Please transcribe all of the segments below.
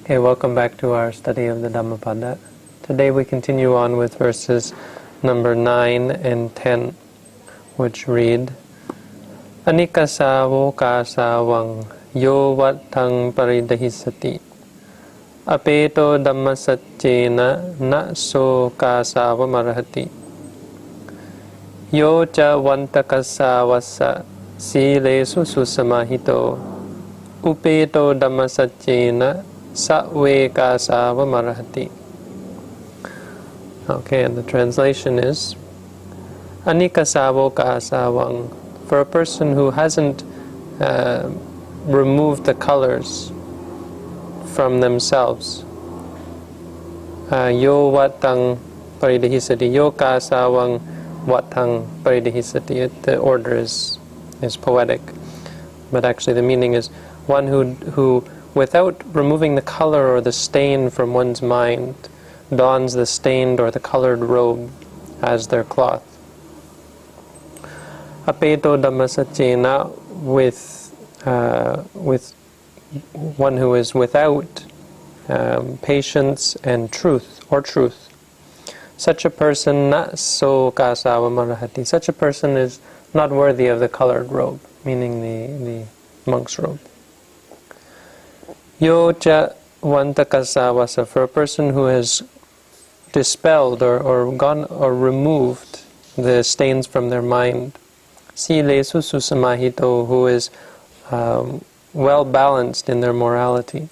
Okay, welcome back to our study of the Dhammapada. Today we continue on with verses number 9 and 10, which read, Anikasavo kasavang yo vattang paridahisati apeto dhammasacchena na so kasava marahati yo cha vantakasavasa silesu susamahito upeto dhammasacchena Satve kasava marahati. Okay, and the translation is Anikasavo kasavang. For a person who hasn't removed the colors from themselves, yo vatang paridahisati, yo kasavang vatang paridahisati. The order is poetic, but actually the meaning is one who without removing the color or the stain from one's mind, dons the stained or the colored robe as their cloth. Apeto dhammasacchena, with one who is without patience and truth, or truth. Such a person, na so kasava marahati. Such a person is not worthy of the colored robe, meaning the monk's robe. Yo cha vantakasavasa, for a person who has dispelled or removed the stains from their mind. Silesu susamahito, who is well balanced in their morality.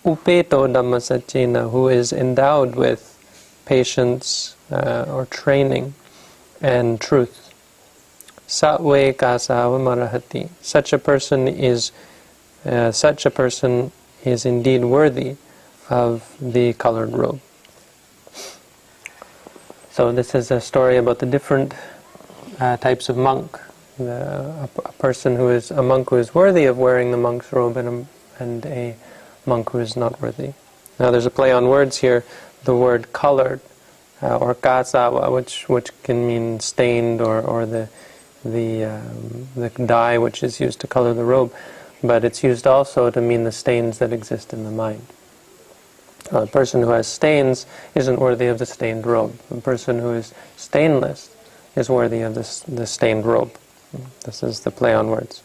Upeto dhammasacchena, who is endowed with patience or training and truth. Satve kasava marahati. Such a person is indeed worthy of the colored robe. So this is a story about the different types of monk. A monk who is worthy of wearing the monk's robe, and a monk who is not worthy. Now there's a play on words here. The word colored, or kasava, which can mean stained, or the dye which is used to color the robe. But it's used also to mean the stains that exist in the mind. A person who has stains isn't worthy of the stained robe. A person who is stainless is worthy of the stained robe. This is the play on words.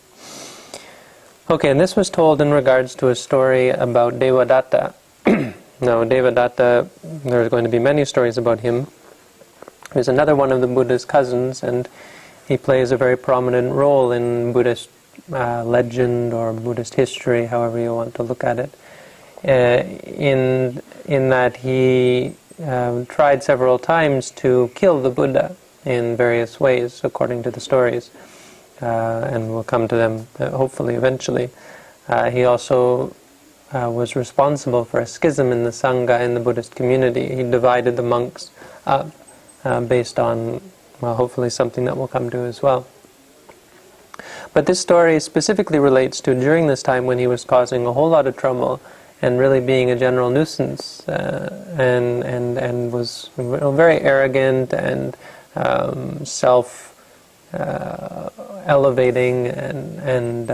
Okay, and this was told in regards to a story about Devadatta. Now, Devadatta, there's going to be many stories about him. He's another one of the Buddha's cousins, and he plays a very prominent role in Buddhist legend or Buddhist history, however you want to look at it, in that he tried several times to kill the Buddha in various ways, according to the stories, and we'll come to them hopefully eventually. He also was responsible for a schism in the Sangha, in the Buddhist community. He divided the monks up based on, well, hopefully something that we'll come to as well. But this story specifically relates to during this time when he was causing a whole lot of trouble and really being a general nuisance, and was very arrogant and self-elevating, and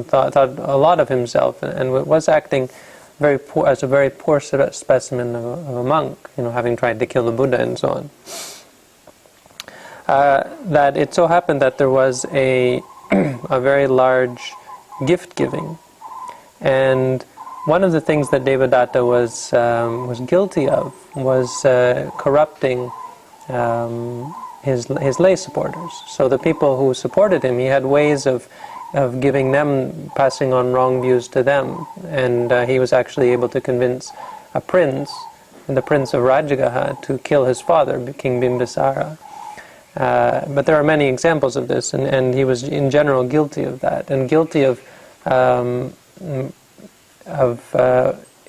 thought a lot of himself, and was acting very poor, as a very poor specimen of a monk, having tried to kill the Buddha and so on. That it so happened that there was a very large gift giving, and one of the things that Devadatta was guilty of was corrupting his lay supporters. So the people who supported him, he had ways of giving them, passing on wrong views to them, and he was actually able to convince a prince, the Prince of Rajagaha, to kill his father, King Bimbisara. But there are many examples of this, and he was in general guilty of that, and guilty of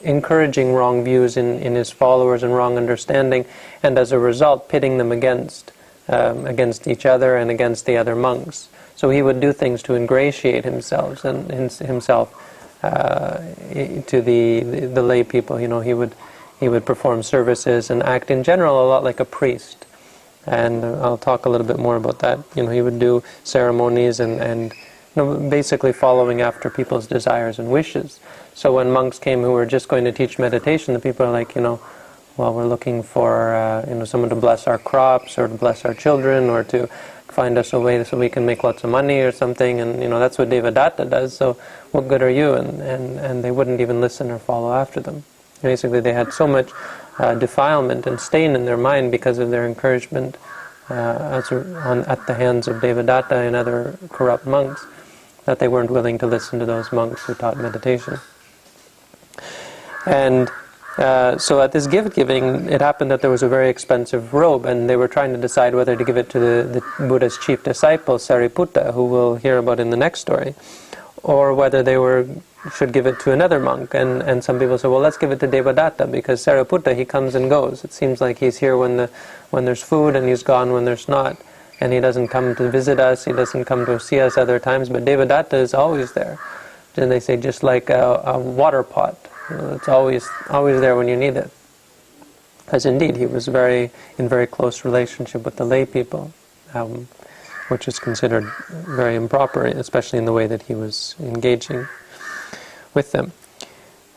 encouraging wrong views in his followers and wrong understanding, and as a result pitting them against each other and against the other monks. So he would do things to ingratiate himself to the lay people. He would perform services and act in general a lot like a priest. And I'll talk a little bit more about that. He would do ceremonies and basically following after people's desires and wishes. So when monks came who were just going to teach meditation, the people are like, well, we're looking for someone to bless our crops or to bless our children or to find us a way so we can make lots of money or something, and that's what Devadatta does, so what good are you? And they wouldn't even listen or follow after them. Basically they had so much defilement and stain in their mind because of their encouragement at the hands of Devadatta and other corrupt monks, that they weren't willing to listen to those monks who taught meditation. And so at this gift-giving, it happened that there was a very expensive robe, and they were trying to decide whether to give it to the Buddha's chief disciple, Sariputta, who we'll hear about in the next story, or whether they should give it to another monk. And some people say, well, let's give it to Devadatta, because Sariputta, he comes and goes. It seems like he's here when there's food, and he's gone when there's not. And he doesn't come to visit us, he doesn't come to see us other times, but Devadatta is always there. And they say, just like a water pot. It's always there when you need it. As indeed, he was in very close relationship with the lay people, which is considered very improper, especially in the way that he was engaging with them.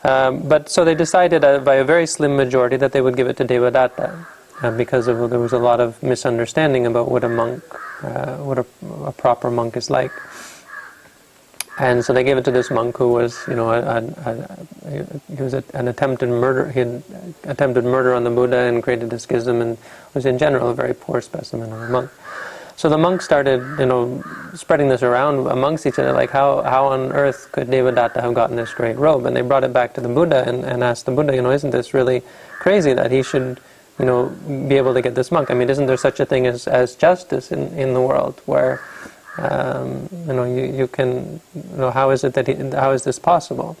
But so they decided by a very slim majority that they would give it to Devadatta, because there was a lot of misunderstanding about what a proper monk is like. And so they gave it to this monk who was, he was an attempted murder. He had attempted murder on the Buddha and created a schism, and was in general a very poor specimen of a monk. So the monks started, spreading this around amongst each other, like how on earth could Devadatta have gotten this great robe? And they brought it back to the Buddha and asked the Buddha, isn't this really crazy that he should, be able to get this monk? I mean, isn't there such a thing as justice in the world where you can, how is this possible?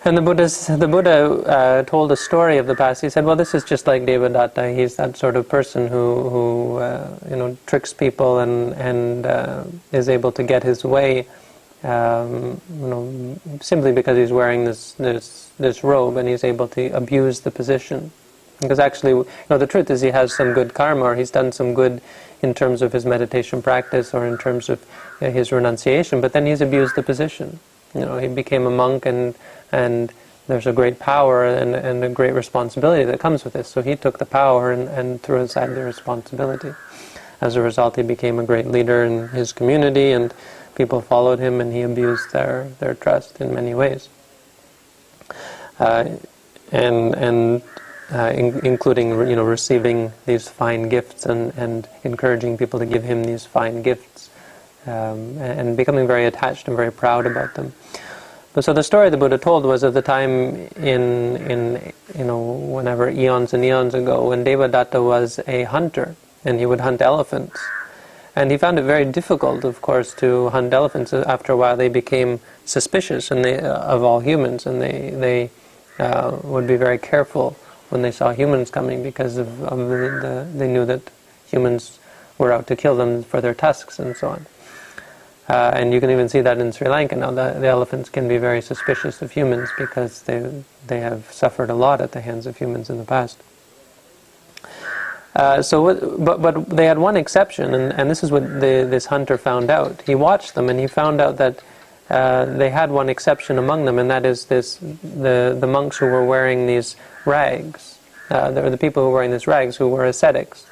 And the Buddha told a story of the past. He said, well, this is just like Devadatta. He's that sort of person who tricks people and is able to get his way, simply because he's wearing this robe, and he's able to abuse the position. Because actually, the truth is he has some good karma, or he's done some good in terms of his meditation practice or in terms of his renunciation, but then he's abused the position. He became a monk, and there's a great power and a great responsibility that comes with this. So he took the power and threw aside the responsibility. As a result, he became a great leader in his community, and people followed him, and he abused their trust in many ways. Including receiving these fine gifts and encouraging people to give him these fine gifts, and becoming very attached and very proud about them. But so the story the Buddha told was of the time in whenever eons and eons ago, when Devadatta was a hunter, and he would hunt elephants. And he found it very difficult, of course, to hunt elephants. After a while they became suspicious of all humans, and they would be very careful when they saw humans coming, because they knew that humans were out to kill them for their tusks and so on. And you can even see that in Sri Lanka now. The elephants can be very suspicious of humans because they have suffered a lot at the hands of humans in the past. But they had one exception, and this is what this hunter found out. He watched them, and he found out that they had one exception among them, and that is the monks who were wearing these rags. The people who were wearing these rags who were ascetics.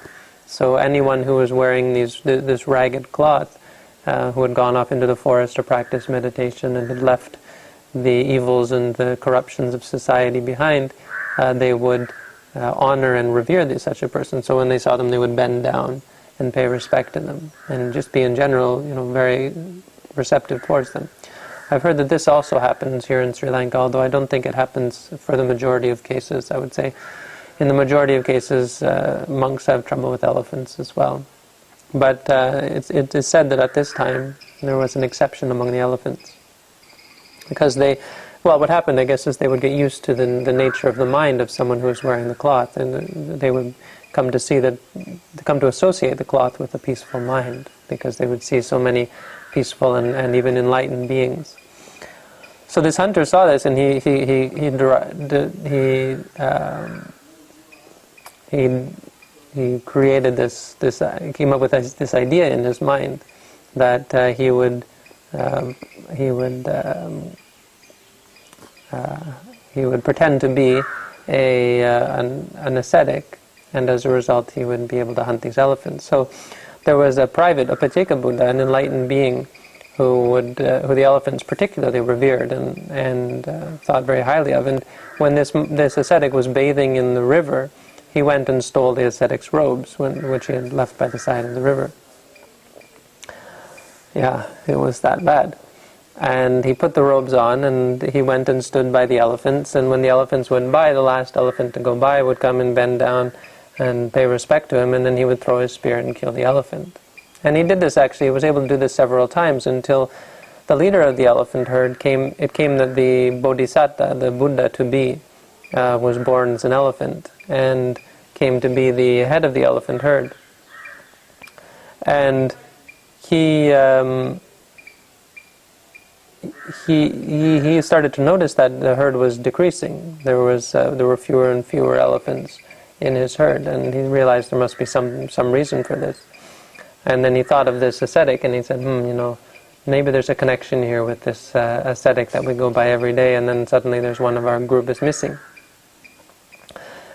So anyone who was wearing this ragged cloth, who had gone off into the forest to practice meditation and had left the evils and the corruptions of society behind, they would honor and revere such a person. So when they saw them, they would bend down and pay respect to them, and just be in general, very receptive towards them. I've heard that this also happens here in Sri Lanka, although I don't think it happens for the majority of cases. I would say in the majority of cases, monks have trouble with elephants as well. But it is said that at this time there was an exception among the elephants. Because what happened, I guess, is they would get used to the nature of the mind of someone who was wearing the cloth, and they would come to associate the cloth with a peaceful mind, because they would see so many peaceful and even enlightened beings. So this hunter saw this, and he created this. He came up with this idea in his mind that he would he would he would pretend to be an ascetic, and as a result he would be able to hunt these elephants. So there was a Pacheka Buddha, an enlightened being, who the elephants particularly revered and thought very highly of. And when this ascetic was bathing in the river, he went and stole the ascetic's robes, which he had left by the side of the river. Yeah, it was that bad. And he put the robes on, and he went and stood by the elephants, and when the elephants went by, the last elephant to go by would come and bend down and pay respect to him, and then he would throw his spear and kill the elephant. And he did this actually, he was able to do this several times until the leader of the elephant herd came that the Bodhisattva, the Buddha to be, was born as an elephant, and came to be the head of the elephant herd. And he started to notice that the herd was decreasing. There were fewer and fewer elephants in his herd, and he realized there must be some reason for this. And then he thought of this ascetic, and he said, maybe there's a connection here with this ascetic that we go by every day, and then suddenly there's one of our group is missing.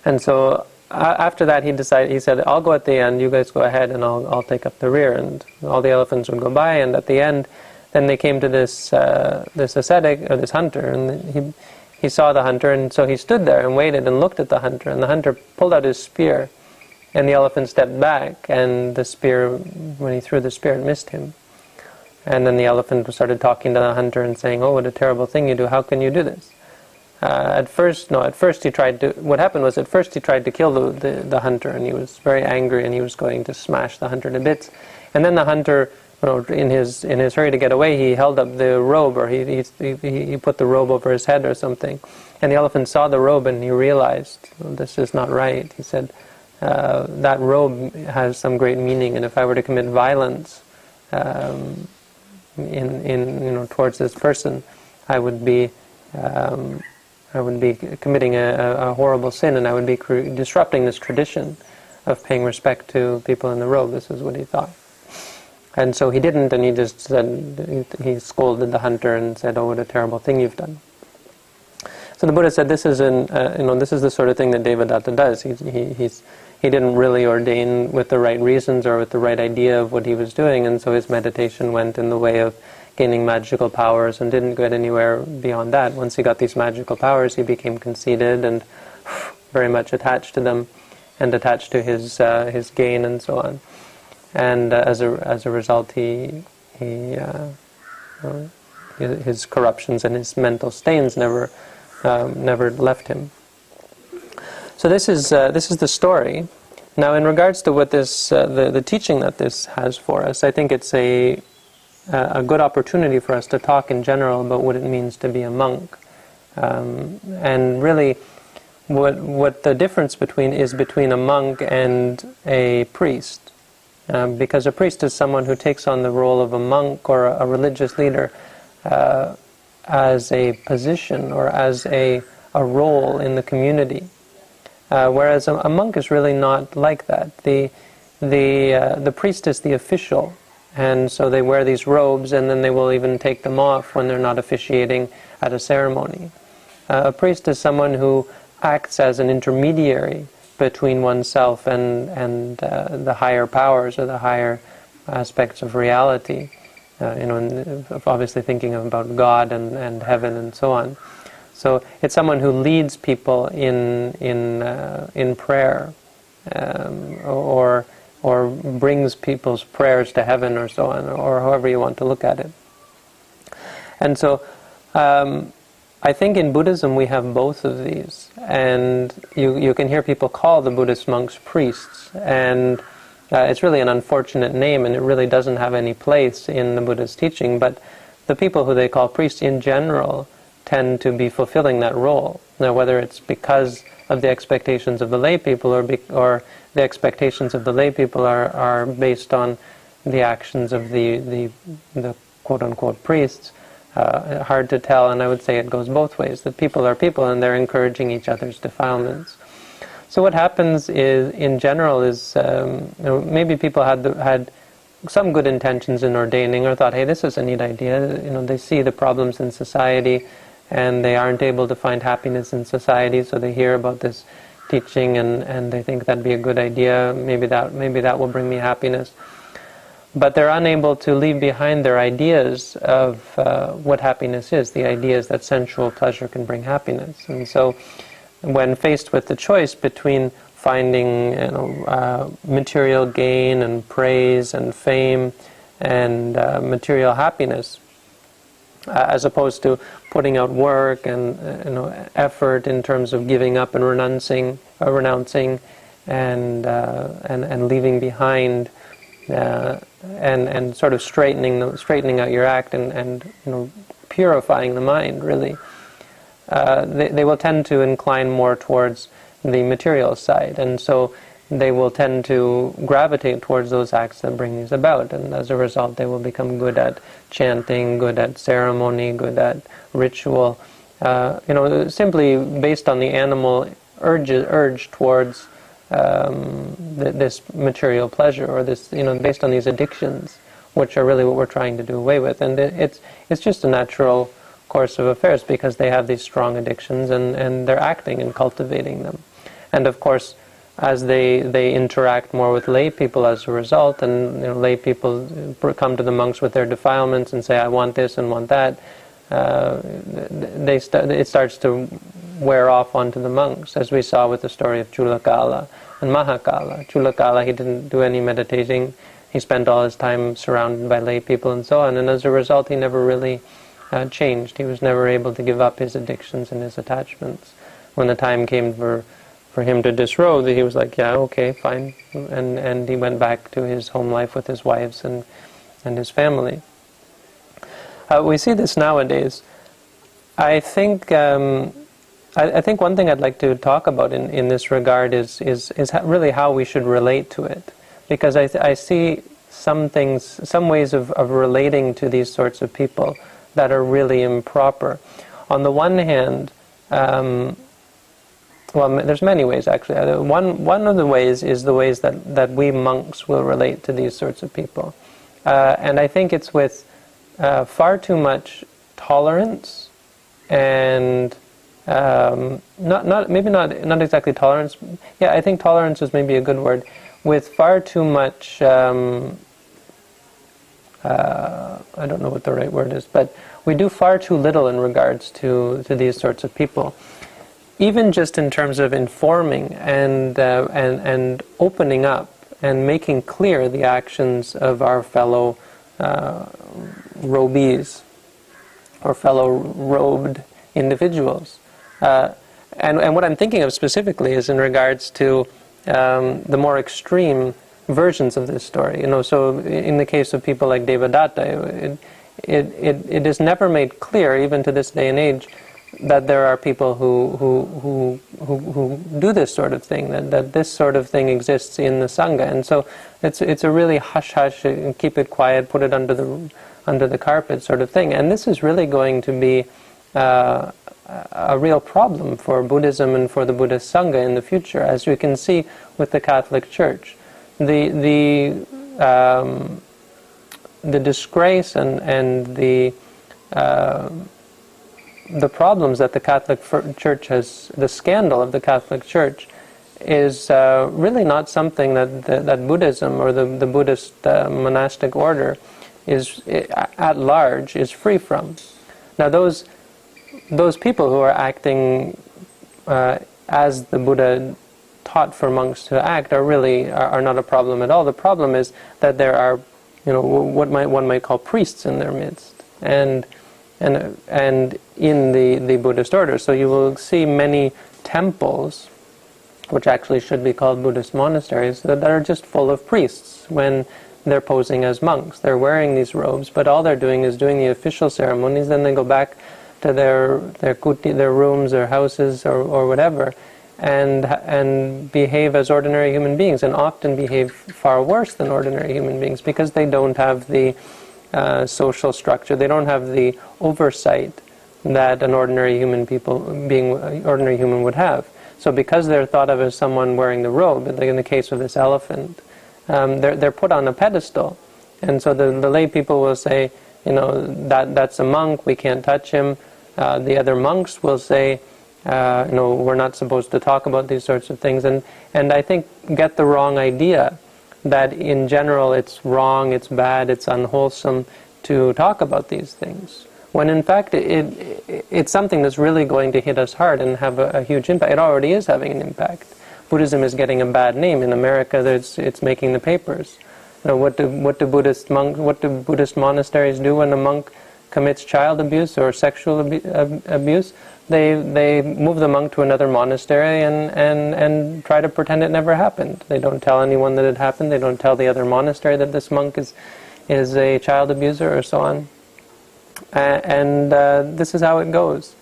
And so after that he said, I'll go at the end, you guys go ahead, and I'll take up the rear. And all the elephants would go by, and at the end, then they came to this ascetic, or this hunter, and he saw the hunter, and so he stood there and waited and looked at the hunter, and the hunter pulled out his spear, and the elephant stepped back, and the spear, when he threw the spear, it missed him. And then the elephant started talking to the hunter and saying, "Oh, what a terrible thing you do, how can you do this?" At first he tried to, what happened was, at first he tried to kill the hunter, and he was very angry, and he was going to smash the hunter to bits. And then the hunter, in his hurry to get away, he held up the robe, or he put the robe over his head or something. And the elephant saw the robe, and he realized, this is not right. He said, that robe has some great meaning, and if I were to commit violence towards this person, I would be committing a horrible sin, and I would be disrupting this tradition of paying respect to people in the robe. This is what he thought. And so he didn't, and he just said, he scolded the hunter and said, "Oh, what a terrible thing you've done." So the Buddha said, this is this is the sort of thing that Devadatta does. He didn't really ordain with the right reasons or with the right idea of what he was doing, and so his meditation went in the way of gaining magical powers and didn't get anywhere beyond that. Once he got these magical powers, he became conceited and very much attached to them, and attached to his gain and so on. And as a result, his corruptions and his mental stains never left him. So this is the story. Now, in regards to what this the teaching that this has for us, I think it's a good opportunity for us to talk in general about what it means to be a monk, and really what the difference between a monk and a priest. Because a priest is someone who takes on the role of a monk or a religious leader as a position or as a role in the community, whereas a monk is really not like that. The priest is the official, and so they wear these robes, and then they will even take them off when they're not officiating at a ceremony. A priest is someone who acts as an intermediary between oneself and the higher powers or the higher aspects of reality, obviously thinking about God and heaven and so on. So it's someone who leads people in prayer, or brings people's prayers to heaven or so on, or however you want to look at it. And so I think in Buddhism we have both of these, and you can hear people call the Buddhist monks priests, and it's really an unfortunate name, and it really doesn't have any place in the Buddhist teaching, but the people who they call priests in general tend to be fulfilling that role. Now, whether it's because of the expectations of the lay people, or the expectations of the lay people are based on the actions of the quote-unquote priests, hard to tell, and I would say it goes both ways. That people are people, and they're encouraging each other's defilements. So what happens is, in general, is maybe people had some good intentions in ordaining, or thought, hey, this is a neat idea. They see the problems in society, and they aren't able to find happiness in society, so they hear about this teaching, and they think that'd be a good idea. Maybe that will bring me happiness. But they're unable to leave behind their ideas of what happiness is, the ideas that sensual pleasure can bring happiness. And so, when faced with the choice between finding material gain and praise and fame and material happiness, as opposed to putting out work and effort in terms of giving up and renouncing and leaving behind and sort of straightening out your act and purifying the mind, really, they will tend to incline more towards the material side, and so they will tend to gravitate towards those acts that bring these about, and as a result they will become good at chanting, good at ceremony, good at ritual, simply based on the animal urge towards this material pleasure, or this, based on these addictions, which are really what we're trying to do away with. And it's just a natural course of affairs, because they have these strong addictions, and they're acting and cultivating them. And of course, as they interact more with lay people as a result, and lay people come to the monks with their defilements and say, I want this and want that, it starts to wear off onto the monks, as we saw with the story of Chulakala and Mahakala. Chulakala, he didn't do any meditating. He spent all his time surrounded by lay people and so on, and as a result he never really changed. He was never able to give up his addictions and his attachments. When the time came for him to disrobe, he was like, yeah, okay, fine, and he went back to his home life with his wives and his family. We see this nowadays. I think one thing I'd like to talk about in this regard is really how we should relate to it, because I see some ways of relating to these sorts of people that are really improper. On the one hand, there's many ways actually. One of the ways is the ways that we monks will relate to these sorts of people, and I think it's with far too much tolerance, and not exactly tolerance. Yeah, I think tolerance is maybe a good word. With far too much, I don't know what the right word is, but we do far too little in regards to these sorts of people. Even just in terms of informing and opening up and making clear the actions of our fellow robes or fellow robed individuals. And what I'm thinking of specifically is in regards to the more extreme versions of this story. So in the case of people like Devadatta, it is never made clear, even to this day and age, that there are people who do this sort of thing, that this sort of thing exists in the Sangha. And so it's a really hush-hush, keep it quiet, put it under the carpet sort of thing. And this is really going to be a real problem for Buddhism and for the Buddhist Sangha in the future, as we can see with the Catholic Church. The disgrace and the problems that the Catholic Church has, the scandal of the Catholic Church, is really not something that Buddhism or the Buddhist monastic order is at large is free from. Now those people who are acting as the Buddha taught for monks to act are not a problem at all. The problem is that there are, what one might call priests in their midst, and in the Buddhist order. So you will see many temples, which actually should be called Buddhist monasteries, that are just full of priests when they're posing as monks. They're wearing these robes, but all they're doing is doing the official ceremonies. Then they go back to their kuti, their rooms, their houses, or whatever, and behave as ordinary human beings, and often behave far worse than ordinary human beings, because they don't have the social structure. They don't have the oversight that an ordinary human would have. So because they're thought of as someone wearing the robe, like in the case of this elephant, they're put on a pedestal, And so the lay people will say, that's a monk, we can't touch him. The other monks will say, we're not supposed to talk about these sorts of things. And I think get the wrong idea that in general it's wrong, it's bad, it's unwholesome to talk about these things. When in fact it's something that's really going to hit us hard and have a huge impact. It already is having an impact. Buddhism is getting a bad name. In America, it's making the papers. What do Buddhist monasteries do when a monk commits child abuse or sexual abuse? They move the monk to another monastery and try to pretend it never happened. They don't tell anyone that it happened. They don't tell the other monastery that this monk is a child abuser or so on. And this is how it goes.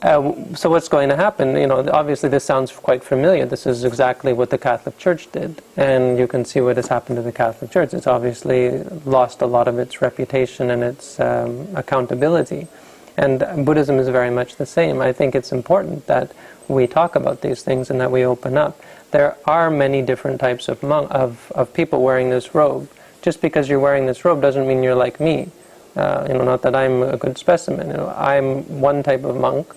So what's going to happen? Obviously this sounds quite familiar. This is exactly what the Catholic Church did. And you can see what has happened to the Catholic Church. It's obviously lost a lot of its reputation and its accountability. And Buddhism is very much the same. I think it's important that we talk about these things and that we open up. There are many different types of people wearing this robe. Just because you're wearing this robe doesn't mean you're like me. Not that I'm a good specimen. I'm one type of monk.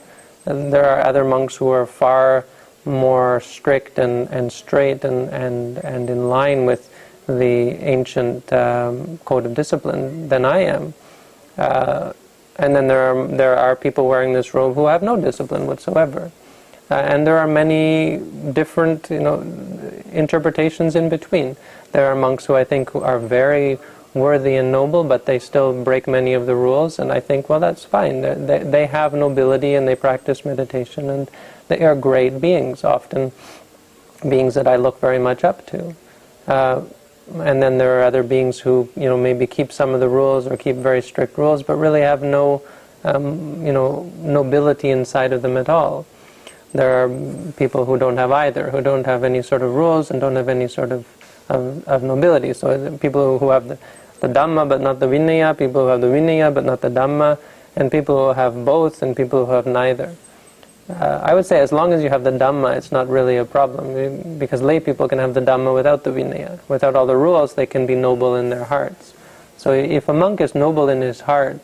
And there are other monks who are far more strict and straight and in line with the ancient code of discipline than I am. And then there are people wearing this robe who have no discipline whatsoever. And there are many different interpretations in between. There are monks who I think are very worthy and noble, but they still break many of the rules, and I think, well, that's fine. They have nobility and they practice meditation, and they are great beings, often beings that I look very much up to. And then there are other beings who, maybe keep some of the rules or keep very strict rules, but really have no, nobility inside of them at all. There are people who don't have either, who don't have any sort of rules and don't have any sort of nobility. So people who have the Dhamma but not the Vinaya, people who have the Vinaya but not the Dhamma, and people who have both and people who have neither. I would say as long as you have the Dhamma, it's not really a problem, because lay people can have the Dhamma without the Vinaya. Without all the rules, they can be noble in their hearts. So if a monk is noble in his heart,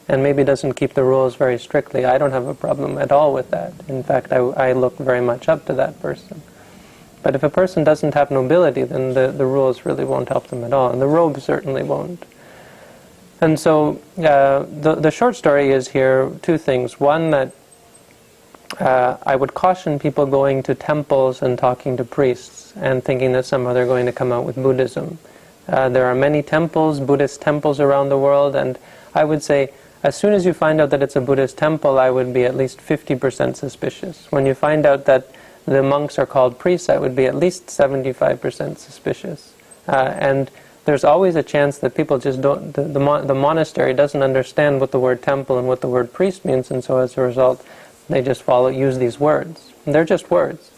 and maybe doesn't keep the rules very strictly, I don't have a problem at all with that. In fact, I look very much up to that person. But if a person doesn't have nobility, then the rules really won't help them at all, and the robe certainly won't. And so the short story is here two things. One, that I would caution people going to temples and talking to priests and thinking that somehow they're going to come out with Buddhism. There are many temples, Buddhist temples around the world, and I would say as soon as you find out that it's a Buddhist temple, I would be at least 50% suspicious. When you find out that the monks are called priests, I would be at least 75% suspicious. And there's always a chance that people just don't, the monastery doesn't understand what the word temple and what the word priest means, and so as a result, they just use these words. And they're just words.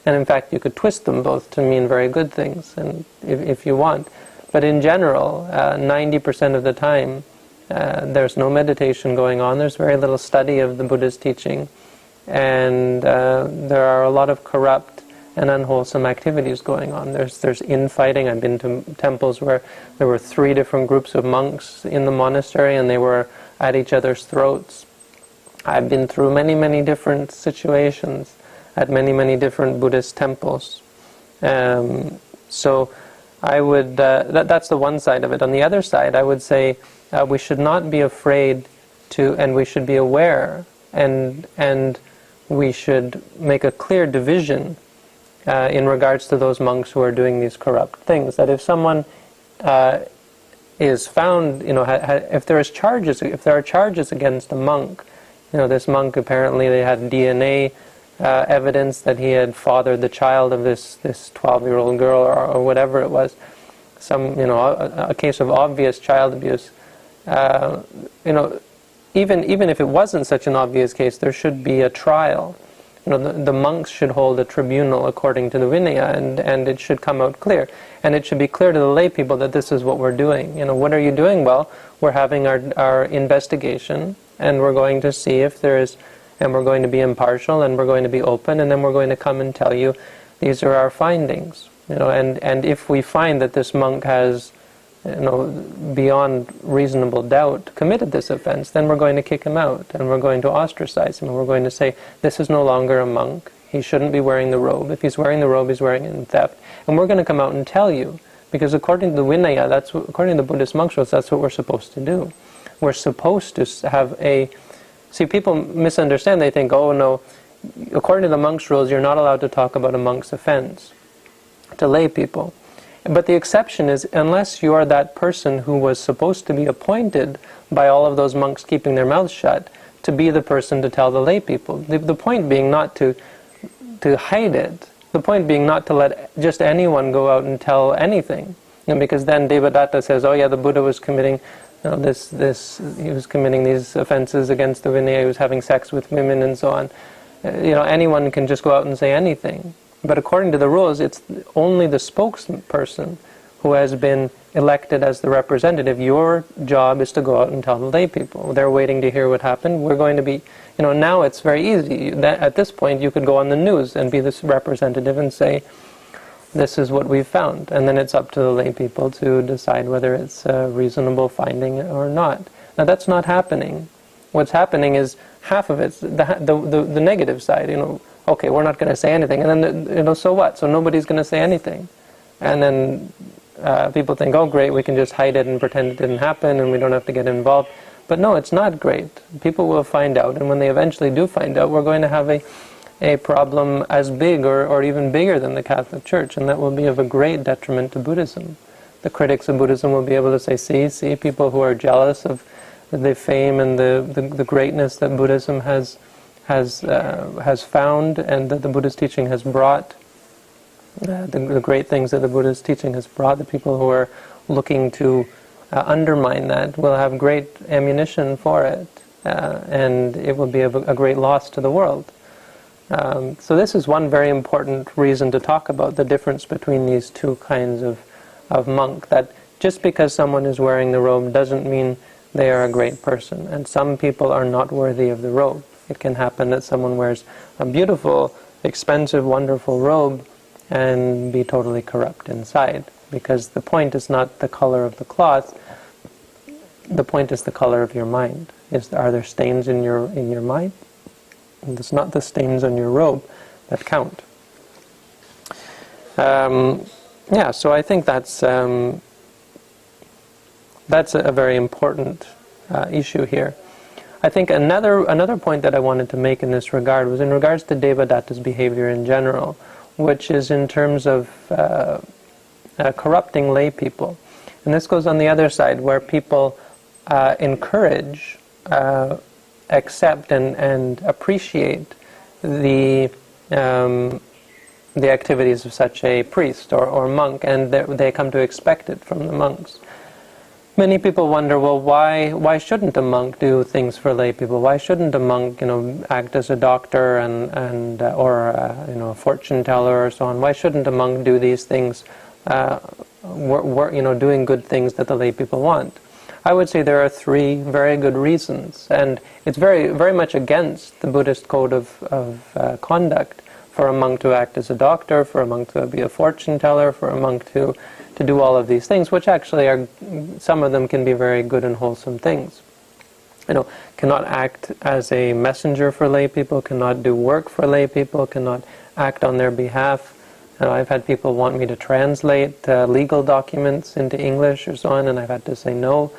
And in fact, you could twist them both to mean very good things, and if you want. But in general, 90% of the time, there's no meditation going on. There's very little study of the Buddha's teaching. And there are a lot of corrupt and unwholesome activities going on. There's infighting. I've been to temples where there were 3 different groups of monks in the monastery, and they were at each other's throats. I've been through many, many different situations at many, many different Buddhist temples. So I would, that's the one side of it. On the other side, I would say we should not be afraid to, and we should be aware, and we should make a clear division in regards to those monks who are doing these corrupt things. That if someone is found, if there are charges against a monk, this monk apparently they had DNA evidence that he had fathered the child of this 12-year-old girl or whatever it was, a case of obvious child abuse. Even if it wasn't such an obvious case, there should be a trial. The monks should hold a tribunal according to the Vinaya, and it should come out clear. And it should be clear to the lay people that this is what we're doing. What are you doing? Well, we're having our investigation, and we're going to see if there is, and we're going to be impartial, and we're going to be open, and then we're going to come and tell you these are our findings. And if we find that this monk has beyond reasonable doubt committed this offense, then we're going to kick him out, and we're going to ostracize him, and we're going to say, this is no longer a monk, he shouldn't be wearing the robe. If he's wearing the robe, he's wearing it in theft. And we're going to come out and tell you, because according to the Vinaya, according to the Buddhist monk rules, that's what we're supposed to do. We're supposed to have see, people misunderstand, they think, oh no, according to the monk's rules, you're not allowed to talk about a monk's offense to lay people. But the exception is, unless you are that person who was supposed to be appointed by all of those monks keeping their mouths shut to be the person to tell the lay people. The point being not to hide it. The point being not to let just anyone go out and tell anything. Because then Devadatta says, oh yeah, the Buddha was committing he was committing these offenses against the Vinaya, he was having sex with women and so on. Anyone can just go out and say anything. But according to the rules, it's only the spokesperson who has been elected as the representative. Your job is to go out and tell the lay people. They're waiting to hear what happened. We're going to be, now it's very easy. At this point, you could go on the news and be this representative and say, this is what we've found. And then it's up to the lay people to decide whether it's a reasonable finding or not. Now, that's not happening. What's happening is half of it's the negative side, okay, we're not going to say anything, and then, so what? So nobody's going to say anything. And then people think, oh great, we can just hide it and pretend it didn't happen, and we don't have to get involved. But no, it's not great. People will find out, and when they eventually do find out, we're going to have a problem as big or even bigger than the Catholic Church, and that will be of a great detriment to Buddhism. The critics of Buddhism will be able to say, see, people who are jealous of the fame and the greatness that Buddhism has found, and that the Buddhist teaching has brought, the great things that the Buddhist teaching has brought, the people who are looking to undermine that will have great ammunition for it, and it will be a great loss to the world. So this is one very important reason to talk about the difference between these two kinds of monk, that just because someone is wearing the robe doesn't mean they are a great person, and some people are not worthy of the robe. It can happen that someone wears a beautiful, expensive, wonderful robe and be totally corrupt inside, because the point is not the color of the cloth, the point is the color of your mind. Are there stains in your mind? And it's not the stains on your robe that count. So I think that's a very important issue here. I think another point that I wanted to make in this regard was in regards to Devadatta's behavior in general, which is in terms of corrupting lay people. And this goes on the other side, where people encourage, accept, and appreciate the activities of such a priest or monk, and they come to expect it from the monks. Many people wonder, well, why shouldn't a monk do things for lay people? Why shouldn't a monk, act as a doctor or a fortune teller or so on? Why shouldn't a monk do these things, doing good things that the lay people want? I would say there are three very good reasons, and it's very, very much against the Buddhist code of conduct for a monk to act as a doctor, for a monk to be a fortune teller, for a monk to do all of these things, which actually are, some of them can be very good and wholesome things. Cannot act as a messenger for lay people, cannot do work for lay people, cannot act on their behalf. I've had people want me to translate legal documents into English or so on, and I've had to say no.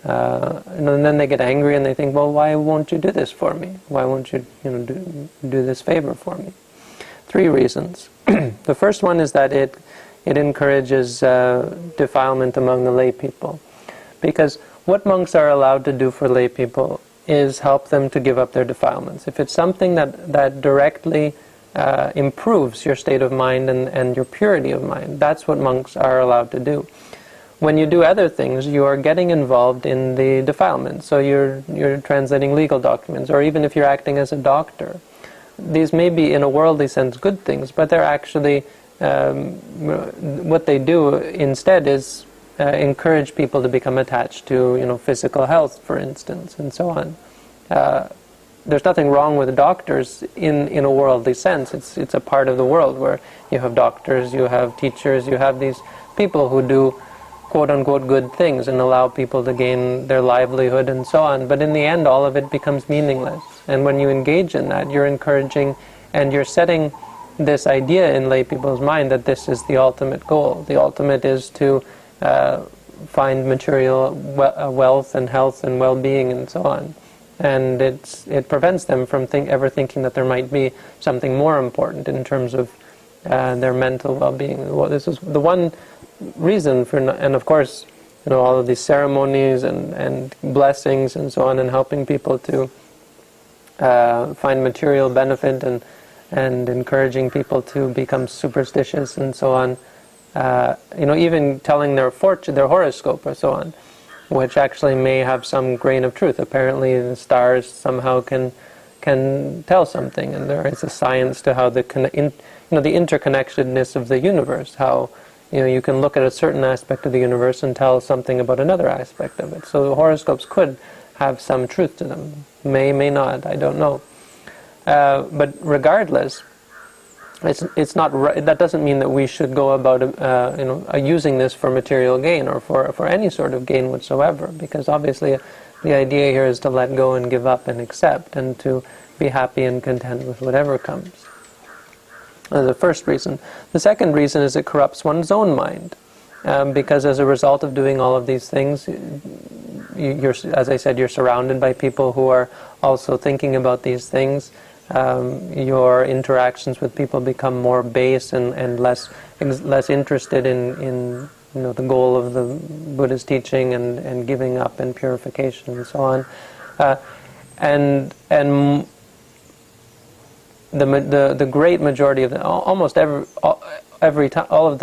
And then they get angry and they think, well, why won't you do this for me? Why won't you, do this favor for me? Three reasons. The first one is that it encourages defilement among the lay people. Because what monks are allowed to do for lay people is help them to give up their defilements. If it's something that directly improves your state of mind and your purity of mind, that's what monks are allowed to do. When you do other things, you are getting involved in the defilement. So you're translating legal documents, or even if you're acting as a doctor. These may be, in a worldly sense, good things, but they're actually, what they do instead is encourage people to become attached to, physical health, for instance, and so on. There's nothing wrong with doctors in a worldly sense. It's a part of the world where you have doctors, you have teachers, you have these people who quote-unquote good things and allow people to gain their livelihood and so on. But in the end, all of it becomes meaningless. And when you engage in that, you're encouraging and you're setting this idea in lay people's mind that this is the ultimate goal. The ultimate is to find material wealth and health and well-being and so on. And it prevents them from ever thinking that there might be something more important in terms of their mental well-being. Well, this is the one reason for, and of course, all of these ceremonies and blessings and so on, and helping people to find material benefit and encouraging people to become superstitious and so on. Even telling their fortune, their horoscope or so on, which actually may have some grain of truth. Apparently, the stars somehow can tell something, and there is a science to how the interconnectedness of the universe. How you can look at a certain aspect of the universe and tell something about another aspect of it. So the horoscopes could have some truth to them. May not. I don't know. But regardless, it's not right. That doesn't mean that we should go about using this for material gain or for any sort of gain whatsoever, because obviously the idea here is to let go and give up and accept and to be happy and content with whatever comes. The first reason. The second reason is it corrupts one's own mind, because as a result of doing all of these things, you're, as I said, you're surrounded by people who are also thinking about these things. Your interactions with people become more base and less interested in the goal of the Buddha's teaching and giving up and purification and so on. And the great majority of almost every time, all of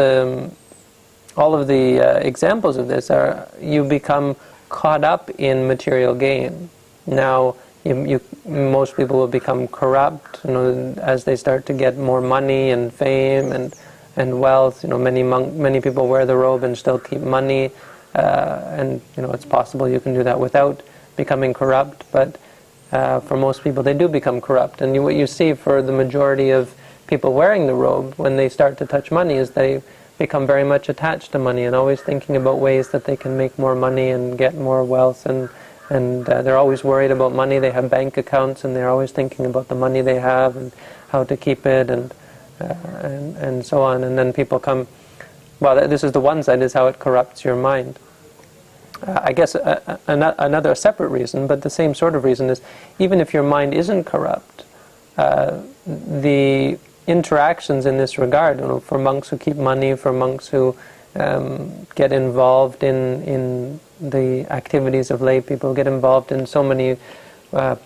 the examples of this are you become caught up in material gain. Now, most people will become corrupt, as they start to get more money and fame and wealth. Many people wear the robe and still keep money, and it's possible you can do that without becoming corrupt. But for most people, they do become corrupt. And what you see for the majority of people wearing the robe, when they start to touch money, is they become very much attached to money and always thinking about ways that they can make more money and get more wealth, and they're always worried about money. They have bank accounts and they're always thinking about the money they have and how to keep it and so on. And then people come, well, this is the one side, is how it corrupts your mind. I guess another separate reason, but the same sort of reason, is even if your mind isn't corrupt, the interactions in this regard, for monks who keep money, for monks who get involved in the activities of lay people, get involved in so many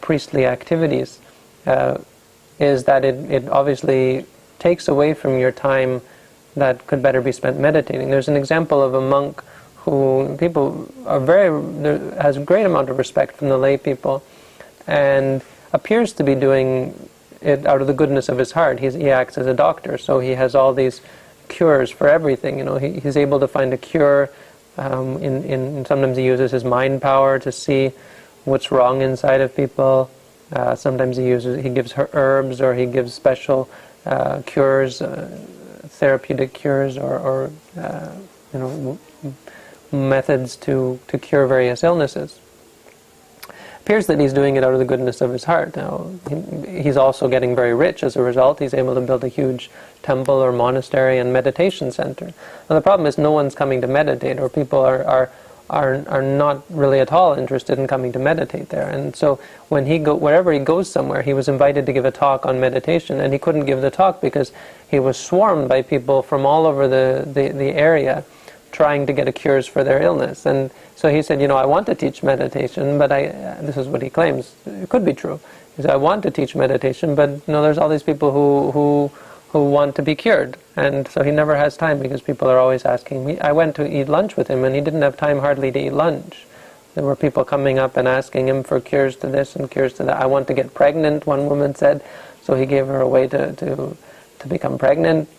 priestly activities, is that it obviously takes away from your time that could better be spent meditating. There's an example of a monk who people are has a great amount of respect from the lay people, and appears to be doing it out of the goodness of his heart. He acts as a doctor, so he has all these cures for everything. He's able to find a cure. Sometimes he uses his mind power to see what's wrong inside of people. Sometimes he gives herbs, or he gives special cures, therapeutic cures, or methods to cure various illnesses. Appears that he's doing it out of the goodness of his heart. Now, he's also getting very rich as a result. He's able to build a huge temple or monastery and meditation center. Now, the problem is no one's coming to meditate, or people are not really at all interested in coming to meditate there. And so when wherever he goes somewhere, he was invited to give a talk on meditation, and he couldn't give the talk because he was swarmed by people from all over the area trying to get cures for their illness. And so he said, I want to teach meditation, but this is what he claims, it could be true. He said, I want to teach meditation, but there's all these people who want to be cured. And so he never has time, because people are always asking me. I went to eat lunch with him, and he didn't have time hardly to eat lunch. There were people coming up and asking him for cures to this and cures to that. I want to get pregnant, one woman said, so he gave her a way to become pregnant.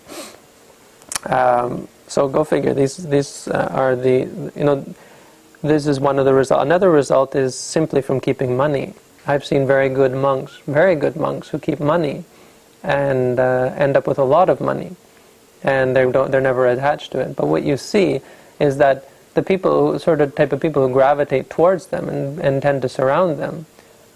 So go figure. These are this is one of the results. Another result is simply from keeping money. I've seen very good monks who keep money and end up with a lot of money, and they're never attached to it. But what you see is that the people, sort of type of people who gravitate towards them and tend to surround them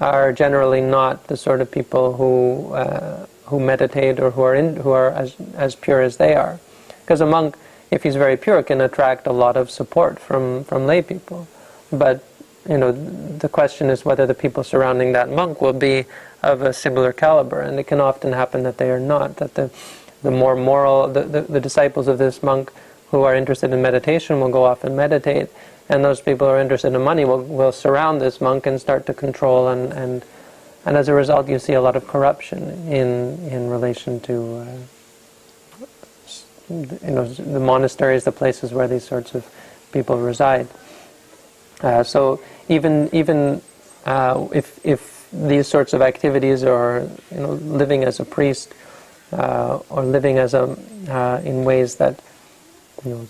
are generally not the sort of people who meditate or who are as pure as they are. Because a monk, if he's very pure, can attract a lot of support from lay people. But the question is whether the people surrounding that monk will be of a similar caliber, and it can often happen that they are not. That the more moral, the disciples of this monk who are interested in meditation will go off and meditate, and those people who are interested in money will surround this monk and start to control, and as a result you see a lot of corruption in relation to the monasteries, the places where these sorts of people reside. So even if these sorts of activities, or living as a priest, or living as in ways that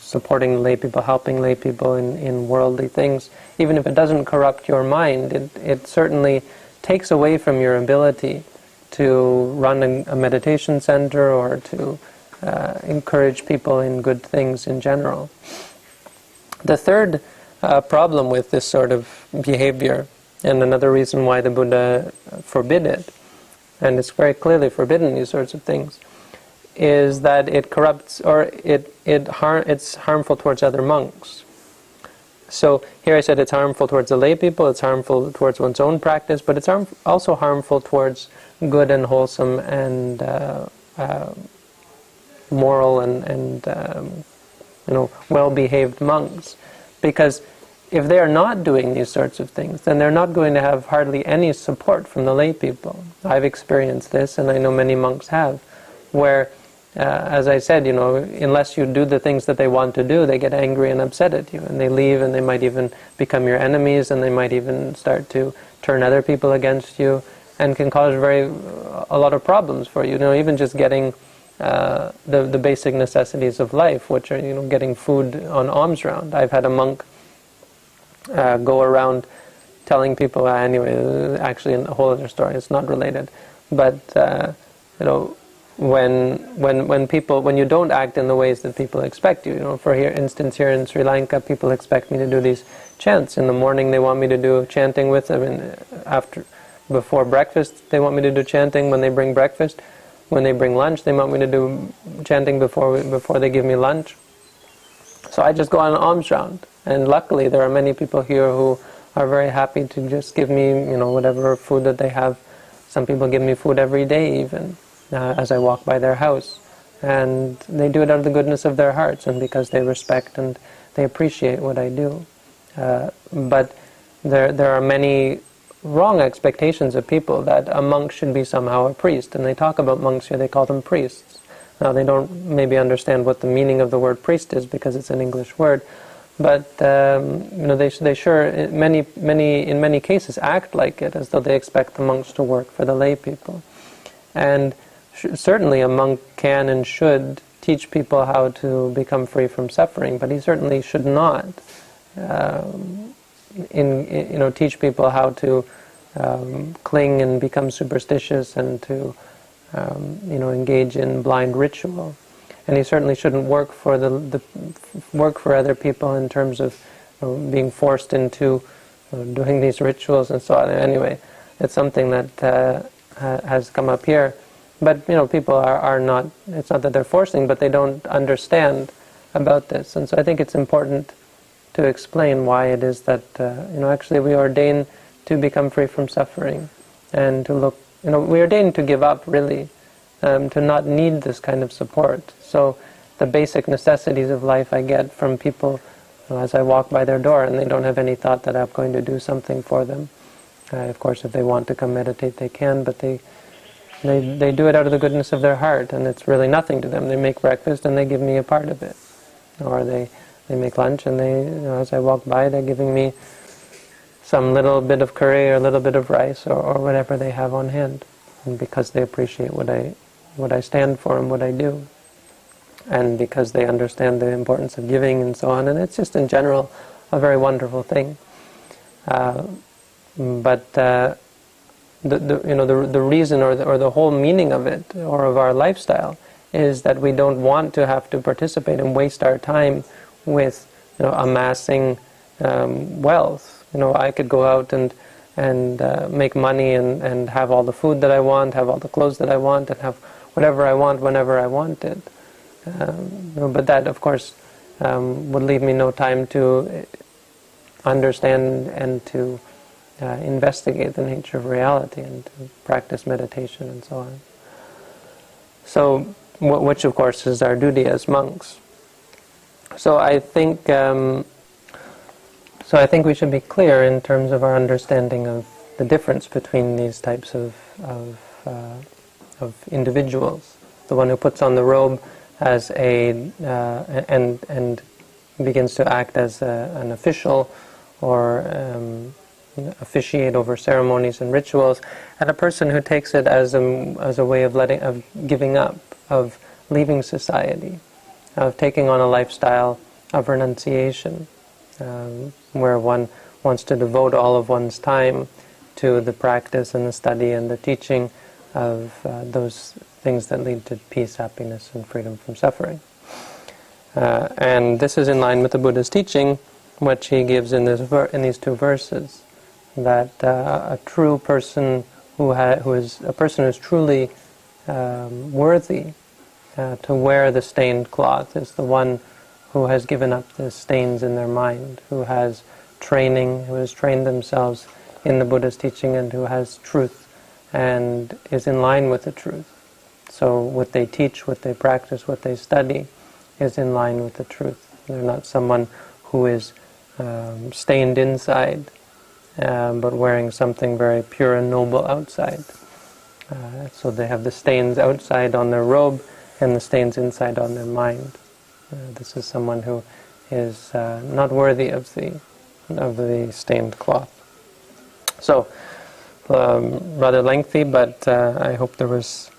supporting lay people, helping lay people in worldly things, even if it doesn't corrupt your mind, it certainly takes away from your ability to run a meditation center or to encourage people in good things in general. The third problem with this sort of behavior, and another reason why the Buddha forbid it, and it's very clearly forbidden, these sorts of things, is that it corrupts, or it's harmful towards other monks. So here I said it's harmful towards the lay people, it's harmful towards one's own practice, but it's also harmful towards good and wholesome and moral and well-behaved monks. Because if they are not doing these sorts of things, then they're not going to have hardly any support from the lay people. I've experienced this, and I know many monks have, where as I said, unless you do the things that they want to do, they get angry and upset at you, and they leave, and they might even become your enemies, and they might even start to turn other people against you, and can cause a lot of problems for you. Even just getting the basic necessities of life, which are getting food on alms round. I've had a monk go around telling people, anyway, actually a whole other story. It's not related, but when you don't act in the ways that people expect you, for instance, here in Sri Lanka, people expect me to do these chants. In the morning they want me to do chanting with them, before breakfast they want me to do chanting when they bring breakfast. When they bring lunch, they want me to do chanting before they give me lunch. So I just go on an alms round, and luckily there are many people here who are very happy to just give me whatever food that they have. Some people give me food every day even. As I walk by their house, and they do it out of the goodness of their hearts and because they respect and they appreciate what I do. But there are many wrong expectations of people that a monk should be somehow a priest, and they talk about monks here, they call them priests. Now they don't maybe understand what the meaning of the word priest is because it's an English word, but they sure in many cases act like it, as though they expect the monks to work for the lay people. And certainly a monk can and should teach people how to become free from suffering, but he certainly should not teach people how to cling and become superstitious and to engage in blind ritual. And he certainly shouldn't work for work for other people in terms of being forced into doing these rituals and so on. Anyway, it's something that has come up here. But people are not, it's not that they're forcing, but they don't understand about this. And so I think it's important to explain why it is that actually we ordain to become free from suffering, and to look, we ordain to give up, really, to not need this kind of support. So the basic necessities of life I get from people as I walk by their door, and they don't have any thought that I'm going to do something for them. Of course, if they want to come meditate, they can, but they do it out of the goodness of their heart, and it's really nothing to them. They make breakfast and they give me a part of it, or they make lunch and they, as I walk by, they're giving me some little bit of curry or a little bit of rice or whatever they have on hand, and because they appreciate what I stand for and what I do, and because they understand the importance of giving and so on. And it's just in general a very wonderful thing. But the reason or the whole meaning of it, or of our lifestyle, is that we don't want to have to participate and waste our time with amassing wealth. I could go out and make money and have all the food that I want, have all the clothes that I want, and have whatever I want whenever I want it. But that, of course, would leave me no time to understand and to investigate the nature of reality and to practice meditation and so on. So, which of course is our duty as monks. So I think we should be clear in terms of our understanding of the difference between these types of individuals. The one who puts on the robe as and begins to act as an official or officiate over ceremonies and rituals, and a person who takes it as a way of giving up, of leaving society, of taking on a lifestyle of renunciation, where one wants to devote all of one's time to the practice and the study and the teaching of those things that lead to peace, happiness, and freedom from suffering. And this is in line with the Buddha's teaching, which he gives in these two verses, that a true person who is truly worthy to wear the stained cloth is the one who has given up the stains in their mind, who has training, who has trained themselves in the Buddha's teaching, and who has truth and is in line with the truth. So what they teach, what they practice, what they study is in line with the truth. They're not someone who is stained inside, but wearing something very pure and noble outside. So they have the stains outside on their robe and the stains inside on their mind. This is someone who is not worthy of the stained cloth. So, rather lengthy, but I hope there was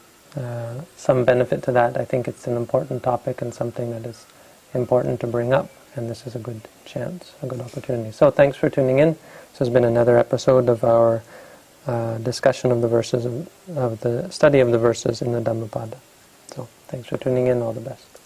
some benefit to that. I think it's an important topic and something that is important to bring up, and this is a good chance, a good opportunity. So thanks for tuning in. This has been another episode of our discussion of the verses, of the study of the verses in the Dhammapada. So thanks for tuning in. All the best.